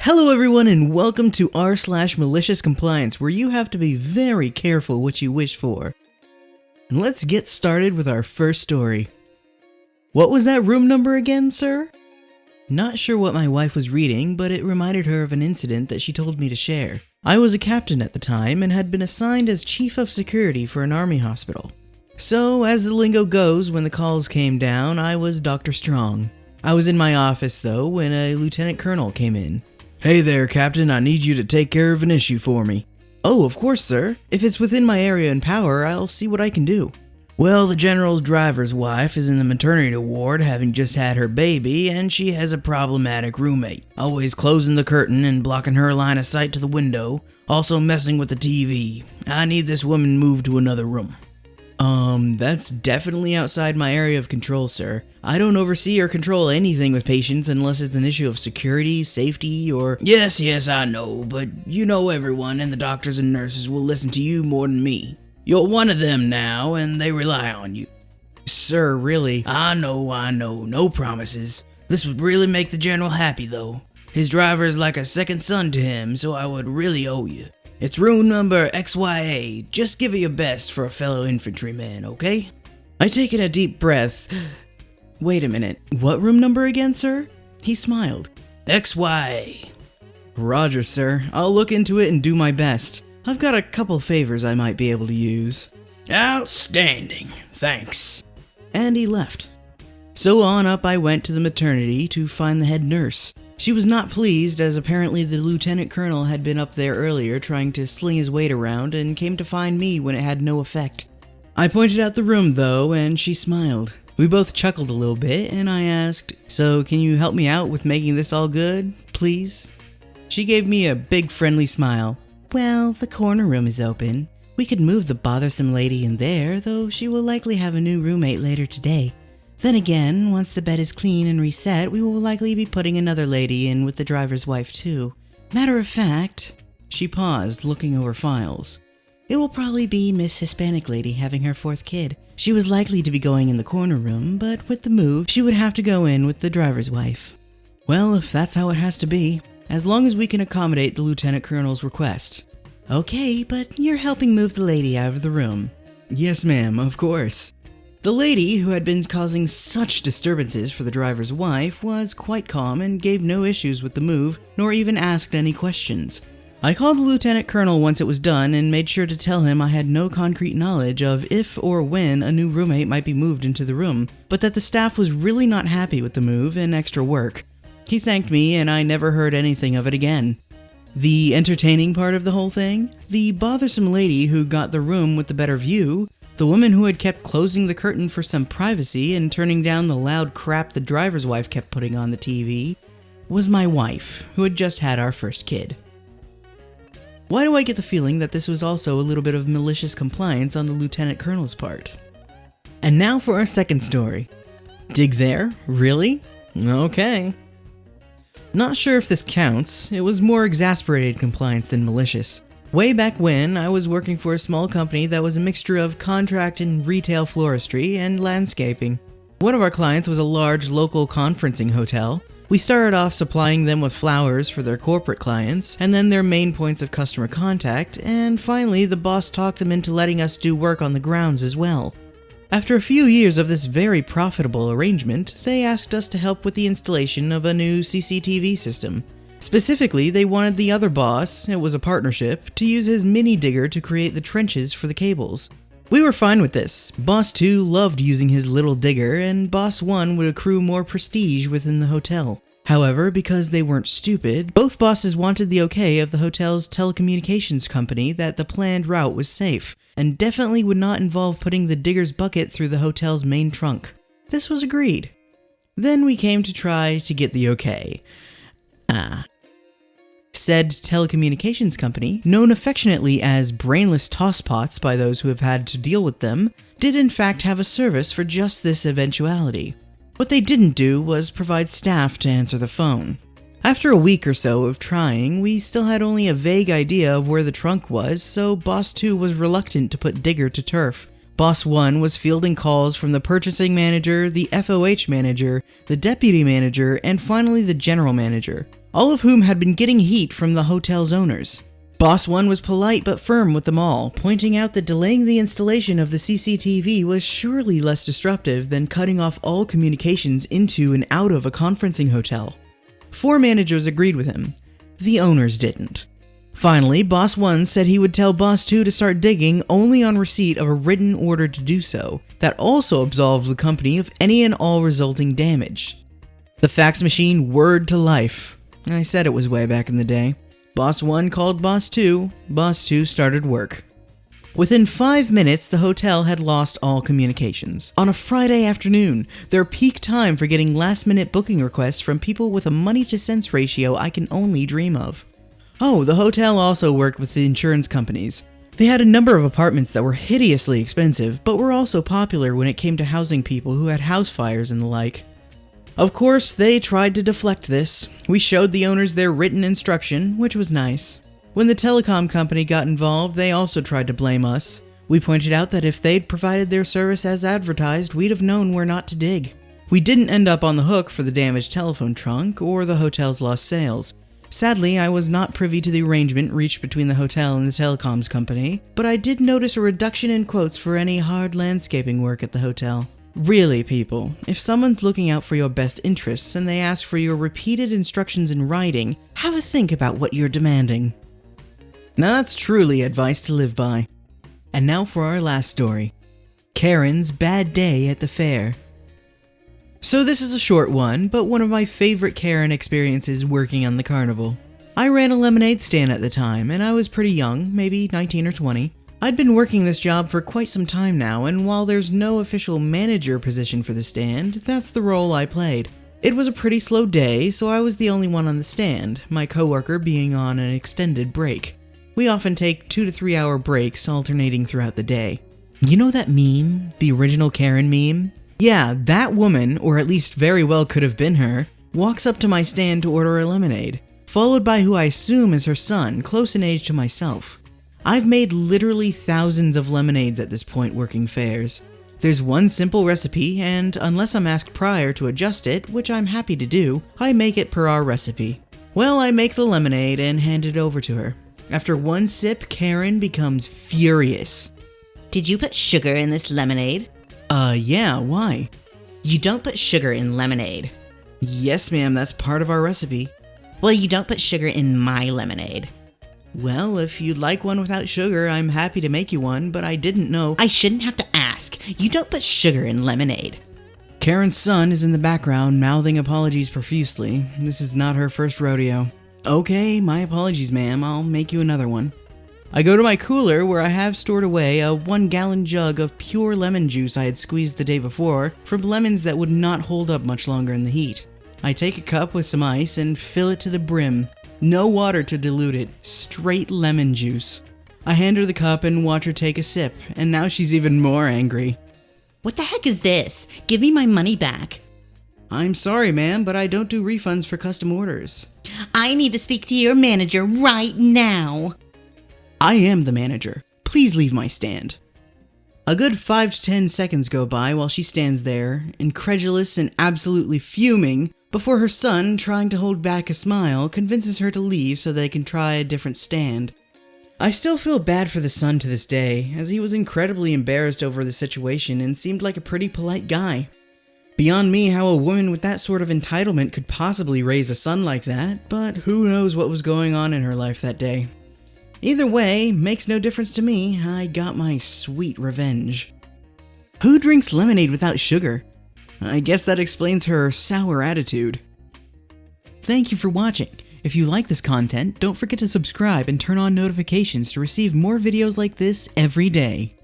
Hello everyone and welcome to r/MaliciousCompliance, where you have to be very careful what you wish for. And let's get started with our first story. What was that room number again, sir? Not sure what my wife was reading, but it reminded her of an incident that she told me to share. I was a captain at the time and had been assigned as chief of security for an army hospital. So, as the lingo goes, when the calls came down, I was Dr. Strong. I was in my office though when a lieutenant colonel came in. "Hey there, Captain, I need you to take care of an issue for me." "Oh, of course, sir. If it's within my area and power, I'll see what I can do." "Well, the general's driver's wife is in the maternity ward having just had her baby, and she has a problematic roommate, always closing the curtain and blocking her line of sight to the window, also messing with the TV. I need this woman moved to another room." That's definitely outside my area of control, sir. I don't oversee or control anything with patients unless it's an issue of security, safety, or... Yes, I know, but you know everyone, and the doctors and nurses will listen to you more than me. You're one of them now, and they rely on you. Sir, really? I know, no promises. This would really make the general happy, though. His driver is like a second son to him, so I would really owe you. It's room number XYA. Just give it your best for a fellow infantryman, okay? I take in a deep breath. Wait a minute. What room number again, sir? He smiled. XYA. Roger, sir. I'll look into it and do my best. I've got a couple favors I might be able to use. Outstanding. Thanks. And he left. So on up I went to the maternity to find the head nurse. She was not pleased, as apparently the lieutenant colonel had been up there earlier trying to sling his weight around and came to find me when it had no effect. I pointed out the room though, and she smiled. We both chuckled a little bit, and I asked, "So can you help me out with making this all good, please?" She gave me a big friendly smile. "Well, the corner room is open. We could move the bothersome lady in there, though she will likely have a new roommate later today. Then again, once the bed is clean and reset, we will likely be putting another lady in with the driver's wife too. Matter of fact..." She paused, looking over files. "It will probably be Miss Hispanic lady having her fourth kid. She was likely to be going in the corner room, but with the move, she would have to go in with the driver's wife." "Well, if that's how it has to be, as long as we can accommodate the lieutenant colonel's request." "Okay, but you're helping move the lady out of the room." "Yes, ma'am, of course." The lady, who had been causing such disturbances for the driver's wife, was quite calm and gave no issues with the move, nor even asked any questions. I called the lieutenant colonel once it was done and made sure to tell him I had no concrete knowledge of if or when a new roommate might be moved into the room, but that the staff was really not happy with the move and extra work. He thanked me, and I never heard anything of it again. The entertaining part of the whole thing? The bothersome lady who got the room with the better view, the woman who had kept closing the curtain for some privacy and turning down the loud crap the driver's wife kept putting on the TV, was my wife, who had just had our first kid. Why do I get the feeling that this was also a little bit of malicious compliance on the lieutenant colonel's part? And now for our second story. Dig there? Really? Okay. Not sure if this counts. It was more exasperated compliance than malicious. Way back when, I was working for a small company that was a mixture of contract and retail floristry and landscaping. One of our clients was a large local conferencing hotel. We started off supplying them with flowers for their corporate clients, and then their main points of customer contact, and finally the boss talked them into letting us do work on the grounds as well. After a few years of this very profitable arrangement, they asked us to help with the installation of a new CCTV system. Specifically, they wanted the other boss, it was a partnership, to use his mini digger to create the trenches for the cables. We were fine with this. Boss 2 loved using his little digger, and Boss 1 would accrue more prestige within the hotel. However, because they weren't stupid, both bosses wanted the okay of the hotel's telecommunications company that the planned route was safe, and definitely would not involve putting the digger's bucket through the hotel's main trunk. This was agreed. Then we came to try to get the okay. Said telecommunications company, known affectionately as brainless tosspots by those who have had to deal with them, did in fact have a service for just this eventuality. What they didn't do was provide staff to answer the phone. After a week or so of trying, we still had only a vague idea of where the trunk was, so Boss 2 was reluctant to put digger to turf. Boss 1 was fielding calls from the purchasing manager, the FOH manager, the deputy manager, and finally the general manager. all of whom had been getting heat from the hotel's owners. Boss 1 was polite but firm with them all, pointing out that delaying the installation of the CCTV was surely less disruptive than cutting off all communications into and out of a conferencing hotel. 4 managers agreed with him. The owners didn't. Finally, Boss 1 said he would tell Boss 2 to start digging only on receipt of a written order to do so, that also absolved the company of any and all resulting damage. The fax machine whirred to life. I said it was way back in the day. Boss 1 called Boss 2, Boss 2 started work. Within 5 minutes, the hotel had lost all communications. On a Friday afternoon, their peak time for getting last-minute booking requests from people with a money-to-sense ratio I can only dream of. Oh, the hotel also worked with the insurance companies. They had a number of apartments that were hideously expensive, but were also popular when it came to housing people who had house fires and the like. Of course, they tried to deflect this. We showed the owners their written instruction, which was nice. When the telecom company got involved, they also tried to blame us. We pointed out that if they'd provided their service as advertised, we'd have known where not to dig. We didn't end up on the hook for the damaged telephone trunk or the hotel's lost sales. Sadly, I was not privy to the arrangement reached between the hotel and the telecoms company, but I did notice a reduction in quotes for any hard landscaping work at the hotel. Really, people, if someone's looking out for your best interests and they ask for your repeated instructions in writing, have a think about what you're demanding. Now that's truly advice to live by. And now for our last story. Karen's bad day at the fair. So this is a short one, but one of my favorite Karen experiences working on the carnival. I ran a lemonade stand at the time, and I was pretty young, maybe 19 or 20. I'd been working this job for quite some time now, and while there's no official manager position for the stand, that's the role I played. It was a pretty slow day, so I was the only one on the stand, my coworker being on an extended break. We often take 2 to 3 hour breaks alternating throughout the day. You know that meme? The original Karen meme? Yeah, that woman, or at least very well could have been her, walks up to my stand to order a lemonade, followed by who I assume is her son, close in age to myself. I've made literally thousands of lemonades at this point working fairs. There's one simple recipe, and unless I'm asked prior to adjust it, which I'm happy to do, I make it per our recipe. Well, I make the lemonade and hand it over to her. After one sip, Karen becomes furious. Did you put sugar in this lemonade? Yeah, why? You don't put sugar in lemonade. Yes, ma'am, that's part of our recipe. Well, you don't put sugar in my lemonade. Well, if you'd like one without sugar, I'm happy to make you one, but I didn't know. I shouldn't have to ask. You don't put sugar in lemonade. Karen's son is in the background, mouthing apologies profusely. This is not her first rodeo. Okay, my apologies, ma'am. I'll make you another one. I go to my cooler where I have stored away a 1-gallon jug of pure lemon juice I had squeezed the day before from lemons that would not hold up much longer in the heat. I take a cup with some ice and fill it to the brim. No water to dilute it, straight lemon juice. I hand her the cup and watch her take a sip, and now she's even more angry. What the heck is this? Give me my money back. I'm sorry, ma'am, but I don't do refunds for custom orders. I need to speak to your manager right now. I am the manager. Please leave my stand. A good 5 to 10 seconds go by while she stands there, incredulous and absolutely fuming, before her son, trying to hold back a smile, convinces her to leave so they can try a different stand. I still feel bad for the son to this day, as he was incredibly embarrassed over the situation and seemed like a pretty polite guy. Beyond me how a woman with that sort of entitlement could possibly raise a son like that, but who knows what was going on in her life that day. Either way, makes no difference to me, I got my sweet revenge. Who drinks lemonade without sugar? I guess that explains her sour attitude. Thank you for watching. If you like this content, don't forget to subscribe and turn on notifications to receive more videos like this every day.